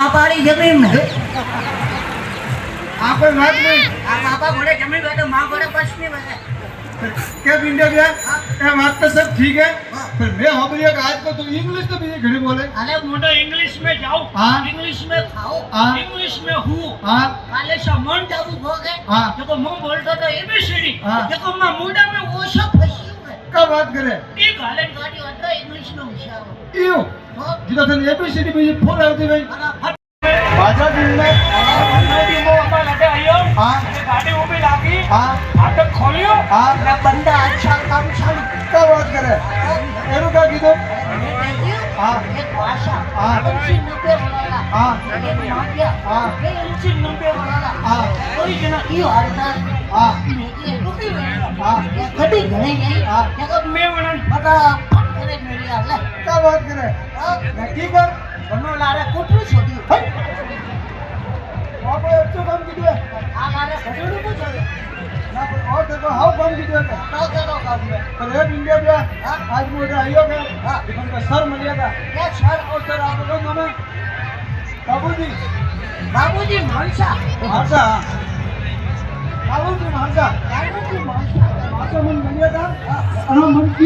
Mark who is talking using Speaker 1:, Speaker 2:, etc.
Speaker 1: पाड़ी जमीन में
Speaker 2: आप कोई बात नहीं
Speaker 1: आप पापा घोड़े जमीन बैठे माँ घोड़े बस में बैठे
Speaker 2: क्या इंडिया भैया ये बात तो सब ठीक है
Speaker 1: हाँ।
Speaker 2: पर मैं हो भैया आज को तुम इंग्लिश तो भी घड़ी बोले
Speaker 1: अरे मोटो इंग्लिश में जाओ
Speaker 2: हाँ।
Speaker 1: इंग्लिश में खाओ
Speaker 2: हाँ।
Speaker 1: इंग्लिश में हूँ
Speaker 2: हाँ
Speaker 1: काले सामान जाबू भोगे
Speaker 2: हाँ।
Speaker 1: देखो मैं बोलता तो एबीसीडी
Speaker 2: हाँ।
Speaker 1: देखो मैं मुंडा में वो सब फंसी हूँ
Speaker 2: क्या बात करे
Speaker 1: ये गालन गाड़ी होता इंग्लिश में होशियार हो
Speaker 2: यो
Speaker 1: हाँ।
Speaker 2: जितना तुम एबीसीडी में फोन आती भाई
Speaker 1: अरे फट
Speaker 2: बाजा दिन में
Speaker 3: ગાડી મો અમાર લાગે આયો
Speaker 2: हाँ
Speaker 3: અને ગાડી ઊભી લાગી
Speaker 2: हाँ
Speaker 3: ફાટક ખોલ્યો
Speaker 2: हाँ
Speaker 1: मैं बंदा अच्छा काम चालू
Speaker 2: क्या बात करे एरू क्या कीधो हाँ।
Speaker 1: एक भाषा
Speaker 2: हाँ।
Speaker 1: उनसे नब्बे बोला
Speaker 2: हाँ
Speaker 1: एक माफिया
Speaker 2: हाँ।
Speaker 1: उनसे नब्बे बोला
Speaker 2: हाँ।
Speaker 1: कोई जना यो हालता
Speaker 2: हाँ
Speaker 1: ये रुकी
Speaker 2: हाँ।
Speaker 1: ये कभी घरे नहीं
Speaker 2: हाँ।
Speaker 1: ये कब मैं वणन पता करे मेरी हाल
Speaker 2: क्या बात करे नक्की कर
Speaker 1: बनो लारे कोटरू छोड़ी
Speaker 2: आप अच्छो काम कीधो है
Speaker 1: आ लारे घड़ू को छोड़ी
Speaker 2: ना कोई और देखो हाउ काम कीधो है
Speaker 1: तो करो काम में
Speaker 2: पर एक इंडिया भैया
Speaker 1: हाँ।
Speaker 2: आज मुझे आइयो का
Speaker 1: हाँ।
Speaker 2: उनका सर मिलिया था
Speaker 1: ये सर
Speaker 2: और सर आपका नाम है बाबूजी
Speaker 1: बाबूजी मानसा
Speaker 2: मानसा बाबूजी मानसा
Speaker 1: बाबूजी मानसा
Speaker 2: मानसा मन मिलिया था और मन की